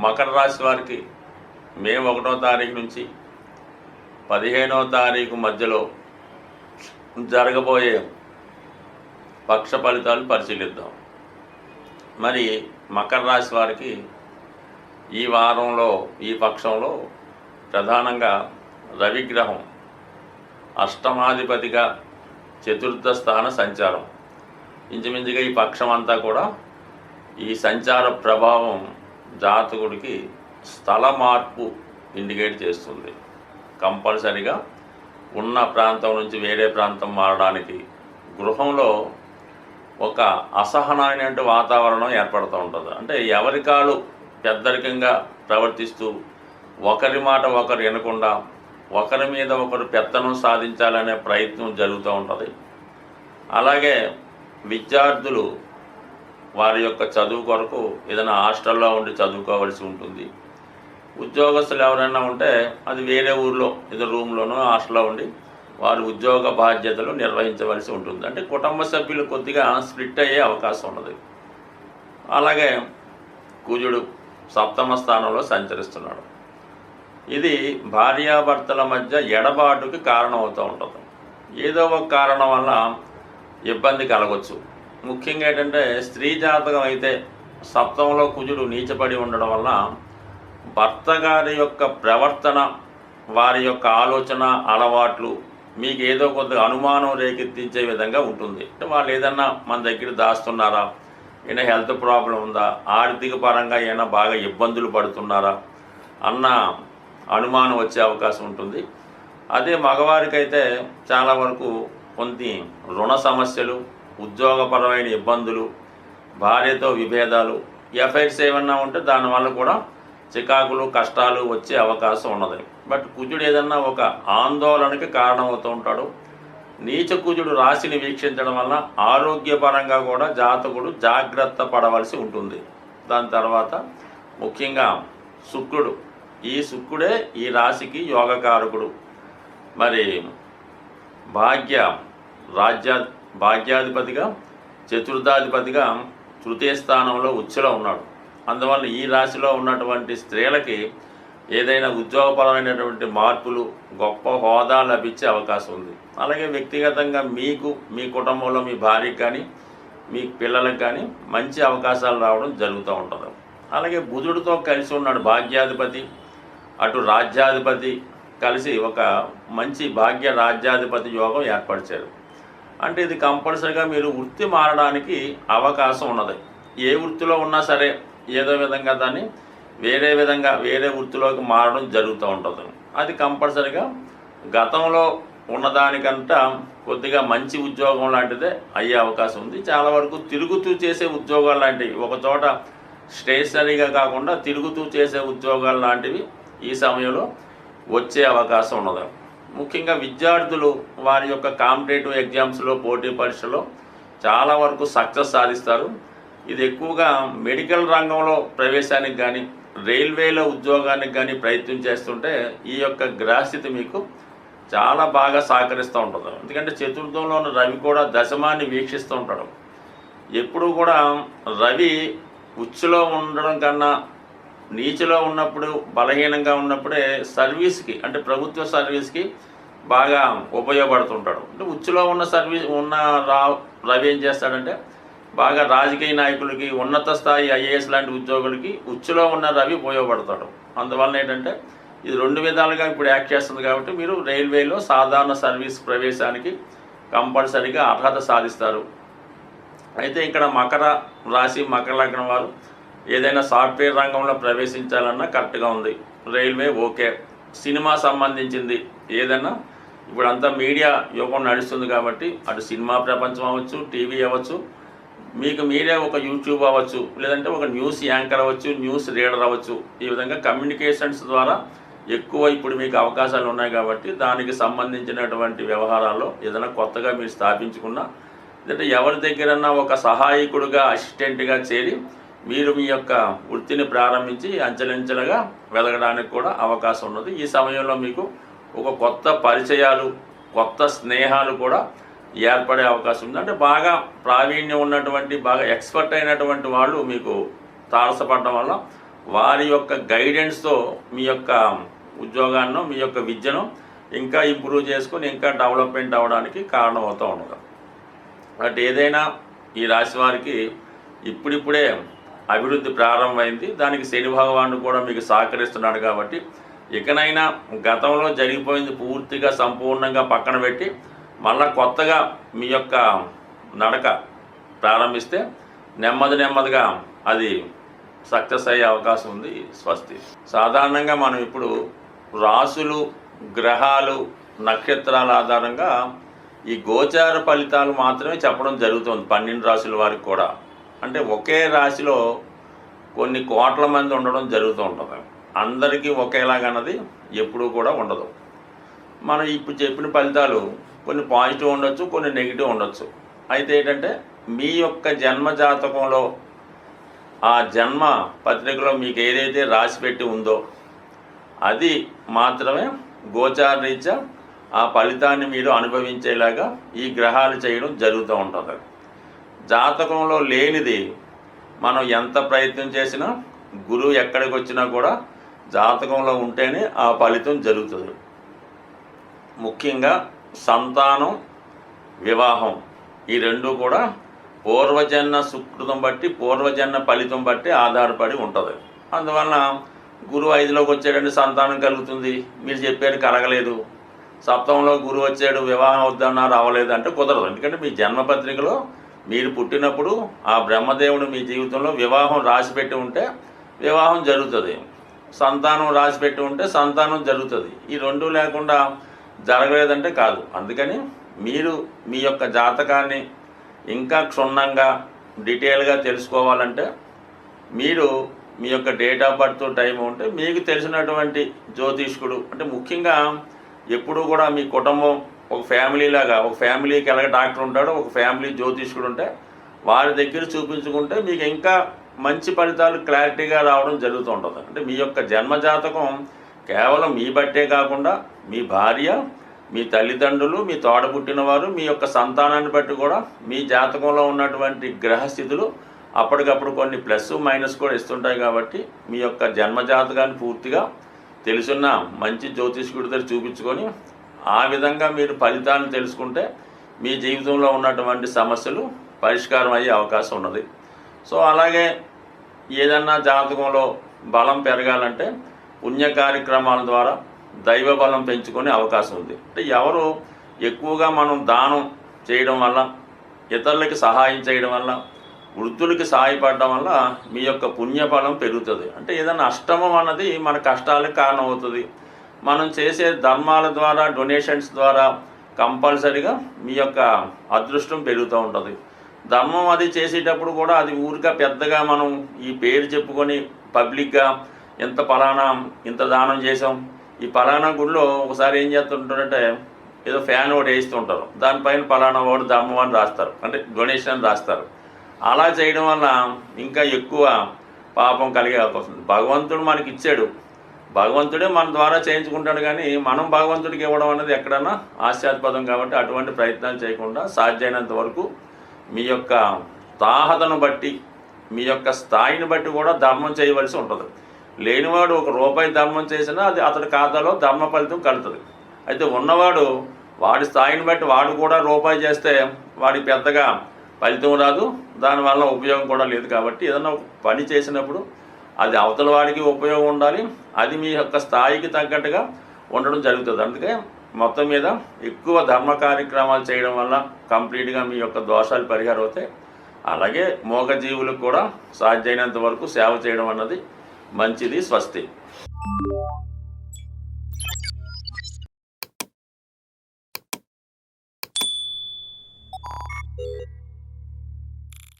మకర రాశి వారికి మే 1వ తారీఖు నుంచి 15వ తారీఖు మధ్యలో జరగబోయే పక్ష ఫలితాలు పరిశీలిద్దాం. మరి మకర రాశి వారికి ఈ వారంలో ఈ పక్షంలో ప్రధానంగా రవిగ్రహం అష్టమాధిపతిగా చతుర్థ స్థాన సంచారం. ఇంచుమించుగా ఈ పక్షం అంతా కూడా ఈ సంచార ప్రభావం జాతకుడికి స్థల మార్పు ఇండికేట్ చేస్తుంది. కంపల్సరిగా ఉన్న ప్రాంతం నుంచి వేరే ప్రాంతం మారడానికి గృహంలో ఒక అసహనమైన వాతావరణం ఏర్పడుతూ ఉంటుంది. అంటే ఎవరి కాళ్ళు పెద్దరికంగా ప్రవర్తిస్తూ ఒకరి మాట ఒకరు వినకుండా ఒకరి మీద ఒకరు పెత్తనం సాధించాలనే ప్రయత్నం జరుగుతూ ఉంటుంది. అలాగే విద్యార్థులు వారి యొక్క చదువు కొరకు ఏదైనా హాస్టల్లో ఉండి చదువుకోవాల్సి ఉంటుంది. ఉద్యోగస్తులు ఎవరైనా ఉంటే అది వేరే ఊర్లో ఏదో రూమ్లోనో హాస్టల్లో ఉండి వారి ఉద్యోగ బాధ్యతలు నిర్వహించవలసి ఉంటుంది. అంటే కుటుంబ సభ్యులు కొద్దిగా స్ప్లిట్ అయ్యే అవకాశం ఉన్నది. అలాగే కుజుడు సప్తమ స్థానంలో సంచరిస్తున్నాడు. ఇది భార్యాభర్తల మధ్య ఎడబాటుకి కారణమవుతూ ఉంటుంది. ఏదో ఒక కారణం వల్ల ఇబ్బంది కలగవచ్చు. ముఖ్యంగా ఏంటంటే స్త్రీ జాతకం అయితే సప్తమంలో కుజుడు నీచపడి ఉండడం వల్ల భర్త గారి యొక్క ప్రవర్తన, వారి యొక్క ఆలోచన, అలవాట్లు మీకు ఏదో కొద్దిగా అనుమానం రేకెత్తించే విధంగా ఉంటుంది. అంటే వాళ్ళు ఏదన్నా మన దగ్గర దాస్తున్నారా, ఏమైనా హెల్త్ ప్రాబ్లం ఉందా, ఆర్థిక పరంగా ఏమైనా బాగా ఇబ్బందులు పడుతున్నారా అన్న అనుమానం వచ్చే అవకాశం ఉంటుంది. అదే మగవారికైతే చాలా వరకు కొన్ని రుణ సమస్యలు, ఉద్యోగపరమైన ఇబ్బందులు, భార్యతో విభేదాలు, ఎఫైర్స్ ఏమన్నా ఉంటే దానివల్ల కూడా చికాకులు, కష్టాలు వచ్చే అవకాశం ఉన్నది. బట్ కుజుడు ఏదన్నా ఒక ఆందోళనకి కారణమవుతూ ఉంటాడు. నీచ కుజుడు రాశిని వీక్షించడం వల్ల ఆరోగ్యపరంగా కూడా జాతకుడు జాగ్రత్త పడవలసి ఉంటుంది. దాని తర్వాత ముఖ్యంగా శుక్రుడు, ఈ శుక్రుడే ఈ రాశికి యోగకారకుడు. మరి భాగ్యాధిపతిగా చతుర్థాధిపతిగా తృతీయ స్థానంలో ఉచ్చులో ఉన్నాడు. అందువల్ల ఈ రాశిలో ఉన్నటువంటి స్త్రీలకి ఏదైనా ఉద్యోగపరమైనటువంటి మార్పులు, గొప్ప హోదా లభించే అవకాశం ఉంది. అలాగే వ్యక్తిగతంగా మీకు, మీ కుటుంబంలో మీ భార్యకి కానీ మీ పిల్లలకు కానీ మంచి అవకాశాలు రావడం జరుగుతూ ఉంటుంది. అలాగే బుధుడితో కలిసి ఉన్నాడు భాగ్యాధిపతి, అటు రాజ్యాధిపతి కలిసి ఒక మంచి భాగ్య రాజ్యాధిపతి యోగం ఏర్పరిచారు. అంటే ఇది కంపల్సరీగా మీరు వృత్తి మారడానికి అవకాశం ఉన్నది. ఏ వృత్తిలో ఉన్నా సరే ఏదో విధంగా దాన్ని వేరే వృత్తిలోకి మారడం జరుగుతూ ఉంటుంది. అది కంపల్సరీగా గతంలో ఉన్నదానికంట కొద్దిగా మంచి ఉద్యోగం లాంటిదే అయ్యే అవకాశం ఉంది. చాలా వరకు తిరుగుతూ చేసే ఉద్యోగాలు లాంటివి, ఒక చోట స్టేషనరీగా కాకుండా తిరుగుతూ చేసే ఉద్యోగాలు లాంటివి ఈ సమయంలో వచ్చే అవకాశం ఉన్నది. ముఖ్యంగా విద్యార్థులు వారి యొక్క కాంపిటేటివ్ ఎగ్జామ్స్లో, పోటీ పరీక్షలో చాలా వరకు సక్సెస్ సాధిస్తారు. ఇది ఎక్కువగా మెడికల్ రంగంలో ప్రవేశానికి కానీ రైల్వేలో ఉద్యోగానికి కానీ ప్రయత్నం చేస్తుంటే ఈ యొక్క గ్రహస్థితి మీకు చాలా బాగా సహకరిస్తూ ఉంటుంది. ఎందుకంటే చతుర్థంలో ఉన్న రవి కూడా దశమాన్ని వీక్షిస్తూ ఉంటాడు. ఎప్పుడు కూడా రవి ఉచ్చులో ఉండడం కన్నా నీచులో ఉన్నప్పుడు, బలహీనంగా ఉన్నప్పుడే సర్వీస్కి, అంటే ప్రభుత్వ సర్వీస్కి బాగా ఉపయోగపడుతుంటాడు. అంటే ఉచ్చులో ఉన్న రవి ఏం చేస్తాడంటే బాగా రాజకీయ నాయకులకి, ఉన్నత స్థాయి ఐఏఎస్ లాంటి ఉద్యోగులకి ఉచ్చులో ఉన్న రవి ఉపయోగపడతాడు. అందువల్ల ఏంటంటే ఇది రెండు విధాలుగా ఇప్పుడు యాక్ట్ చేస్తుంది. కాబట్టి మీరు రైల్వేలో సాధారణ సర్వీస్ ప్రవేశానికి కంపల్సరీగా అర్హత సాధిస్తారు. అయితే ఇక్కడ మకర రాశి, మకర లగ్నం వారు ఏదైనా సాఫ్ట్వేర్ రంగంలో ప్రవేశించాలన్నా కరెక్ట్గా ఉంది. Railway okay. సినిమా సంబంధించింది ఏదైనా ఇప్పుడంతా మీడియా యుగం నడుస్తుంది కాబట్టి అటు సినిమా ప్రపంచం అవ్వచ్చు, టీవీ అవ్వచ్చు, మీకు మీరే ఒక యూట్యూబ్ అవ్వచ్చు, లేదంటే ఒక న్యూస్ యాంకర్ అవ్వచ్చు, న్యూస్ రీడర్ అవ్వచ్చు. ఈ విధంగా కమ్యూనికేషన్స్ ద్వారా ఎక్కువ ఇప్పుడు మీకు అవకాశాలు ఉన్నాయి. కాబట్టి దానికి సంబంధించినటువంటి వ్యవహారాల్లో ఏదైనా కొత్తగా మీరు స్థాపించుకున్నా, లేదంటే ఎవరి దగ్గరన్నా ఒక సహాయకుడిగా, అసిస్టెంట్గా చేరి మీరు మీ యొక్క వృత్తిని ప్రారంభించి అంచెలంచెలుగా వెదగడానికి కూడా అవకాశం ఉన్నది. ఈ సమయంలో మీకు ఒక కొత్త పరిచయాలు, కొత్త స్నేహాలు కూడా ఏర్పడే అవకాశం ఉంది. అంటే బాగా ప్రావీణ్యం ఉన్నటువంటి, బాగా ఎక్స్పర్ట్ అయినటువంటి వాళ్ళు మీకు తారసపడడం వల్ల వారి యొక్క గైడెన్స్తో మీ యొక్క ఉద్యోగాన్ని మీ యొక్క విద్యను ఇంకా ఇంప్రూవ్ చేసుకొని ఇంకా డెవలప్మెంట్ అవ్వడానికి కారణమవుతూ ఉండదు. బట్ ఏదైనా ఈ రాశి వారికి ఇప్పుడిప్పుడే అభివృద్ధి ప్రారంభమైంది. దానికి శని భగవానుడు కూడా మీకు సహకరిస్తున్నాడు కాబట్టి ఇకనైనా గతంలో జరిగిపోయింది పూర్తిగా సంపూర్ణంగా పక్కన పెట్టి మళ్ళా కొత్తగా మీ యొక్క నడక ప్రారంభిస్తే నెమ్మదిగా అది సక్సెస్ అయ్యే అవకాశం ఉంది. స్వస్తి. సాధారణంగా మనం ఇప్పుడు రాసులు, గ్రహాలు, నక్షత్రాల ఆధారంగా ఈ గోచార ఫలితాలు మాత్రమే చెప్పడం జరుగుతుంది 12 రాశుల వారికి కూడా. అంటే ఒకే రాశిలో కొన్ని కోట్ల మంది ఉండడం జరుగుతూ ఉంటుంది. అందరికీ ఒకేలాగన్నది ఎప్పుడూ కూడా ఉండదు. మనం ఇప్పుడు చెప్పిన ఫలితాలు కొన్ని పాజిటివ్ ఉండొచ్చు, కొన్ని నెగిటివ్ ఉండొచ్చు. అయితే ఏంటంటే మీ యొక్క జన్మ జాతకంలో ఆ జన్మ పత్రికలో మీకు ఏదైతే రాసి పెట్టి ఉందో అది మాత్రమే గోచార రీత్యా ఆ ఫలితాన్ని మీరు అనుభవించేలాగా ఈ గ్రహాలు చేయడం జరుగుతూ ఉంటుంది. జాతకంలో లేనిది మనం ఎంత ప్రయత్నం చేసినా గురువు ఎక్కడికి వచ్చినా కూడా జాతకంలో ఉంటేనే ఆ ఫలితం జరుగుతుంది. ముఖ్యంగా సంతానం, వివాహం ఈ రెండు కూడా పూర్వజన్మ సుకృతం బట్టి, పూర్వజన్మ ఫలితం బట్టి ఆధారపడి ఉంటుంది. అందువలన గురువు 5లోకి వచ్చాడంటే సంతానం కలుగుతుంది, మీరు చెప్పారు కలగలేదు. సప్తమంలో గురువు వచ్చాడు, వివాహం వద్దన్నారు, అవ్వలేదు అంటే కుదరదు. ఎందుకంటే మీ జన్మపత్రికలో మీరు పుట్టినప్పుడు ఆ బ్రహ్మదేవుడు మీ జీవితంలో వివాహం రాసిపెట్టి ఉంటే వివాహం జరుగుతుంది, సంతానం రాసిపెట్టి ఉంటే సంతానం జరుగుతుంది. ఈ రెండు లేకుండా జరగలేదంటే కాదు. అందుకని మీరు మీ యొక్క జాతకాన్ని ఇంకా క్షుణ్ణంగా డీటెయిల్గా తెలుసుకోవాలంటే మీరు మీ యొక్క డేట్ ఆఫ్ బర్త్ టైం ఉంటే మీకు తెలిసినటువంటి జ్యోతిష్కుడు, అంటే ముఖ్యంగా ఎప్పుడు కూడా మీ కుటుంబం ఒక ఫ్యామిలీ లాగా, ఒక ఫ్యామిలీకి ఎలాగ డాక్టర్ ఉంటాడో ఒక ఫ్యామిలీ జ్యోతిష్కుడు ఉంటే వారి దగ్గర చూపించుకుంటే మీకు ఇంకా మంచి ఫలితాలు క్లారిటీగా రావడం జరుగుతూ ఉంటుంది. అంటే మీ యొక్క జన్మజాతకం కేవలం మీ బట్టే కాకుండా మీ భార్య, మీ తల్లిదండ్రులు, మీ తోడబుట్టినవారు, మీ యొక్క సంతానాన్ని బట్టి కూడా మీ జాతకంలో ఉన్నటువంటి గ్రహస్థితులు అప్పటికప్పుడు కొన్ని ప్లస్ మైనస్ కూడా ఇస్తుంటాయి. కాబట్టి మీ యొక్క జన్మజాతకాన్ని పూర్తిగా తెలుసున్న మంచి జ్యోతిష్కుడి దగ్గర చూపించుకొని ఆ విధంగా మీరు ఫలితాలను తెలుసుకుంటే మీ జీవితంలో ఉన్నటువంటి సమస్యలు పరిష్కారం అయ్యే అవకాశం ఉన్నది. సో అలాగే ఏదన్నా జాతకంలో బలం పెరగాలంటే పుణ్య కార్యక్రమాల ద్వారా దైవ బలం పెంచుకునే అవకాశం ఉంది. అంటే ఎవరు ఎక్కువగా మనం దానం చేయడం వల్ల, ఇతరులకి సహాయం చేయడం వల్ల, వృద్ధులకి సహాయపడడం వల్ల మీ యొక్క పుణ్యఫలం పెరుగుతుంది. అంటే ఏదైనా అష్టమం అన్నది మన కష్టాలకు కారణం అవుతుంది. మనం చేసే ధర్మాల ద్వారా, డొనేషన్స్ ద్వారా కంపల్సరీగా మీ యొక్క అదృష్టం పెరుగుతూ ఉంటుంది. ధర్మం అది చేసేటప్పుడు కూడా అది ఊరిగా పెద్దగా మనం ఈ పేరు చెప్పుకొని పబ్లిక్గా ఇంత దానం చేసాం, ఈ పలానా గుడిలో ఒకసారి ఏం చేస్తుంటారంటే ఏదో ఫ్యాన్ ఒకటి వేస్తుంటారు, దానిపైన పలానా వాడు ధర్మం అని రాస్తారు, అంటే డొనేషన్ అని రాస్తారు. అలా చేయడం వల్ల ఇంకా ఎక్కువ పాపం కలిగే అవకాశం ఉంది. భగవంతుడు మనకి ఇచ్చాడు, భగవంతుడే మన ద్వారా చేయించుకుంటాడు, కానీ మనం భగవంతుడికి ఇవ్వడం అనేది ఎక్కడన్నా ఆశ్చర్యపదం. కాబట్టి అటువంటి ప్రయత్నాలు చేయకుండా సాధ్యమైనంత వరకు మీ యొక్క తాహతను బట్టి, మీ యొక్క స్థాయిని బట్టి కూడా ధర్మం చేయవలసి ఉంటుంది. లేనివాడు ₹1 ధర్మం చేసినా అది అతడి ఖాతాలో ధర్మ ఫలితం కలుగుతుంది. అయితే ఉన్నవాడు వాడి స్థాయిని బట్టి వాడు కూడా ₹1 చేస్తే వాడికి పెద్దగా ఫలితం రాదు, దానివల్ల ఉపయోగం కూడా లేదు. కాబట్టి ఏదన్నా ఒక పని చేసినప్పుడు అది అవతల వాడికి ఉపయోగం ఉండాలి, అది మీ యొక్క స్థాయికి తగ్గట్టుగా ఉండడం జరుగుతుంది. అందుకే మొత్తం మీద ఎక్కువ ధర్మ కార్యక్రమాలు చేయడం వల్ల కంప్లీట్గా మీ యొక్క దోషాలు పరిహారం అవుతాయి. అలాగే మూగజీవులకు కూడా సాధ్యమైనంత వరకు సేవ చేయడం అన్నది మంచిది. స్వస్తి. you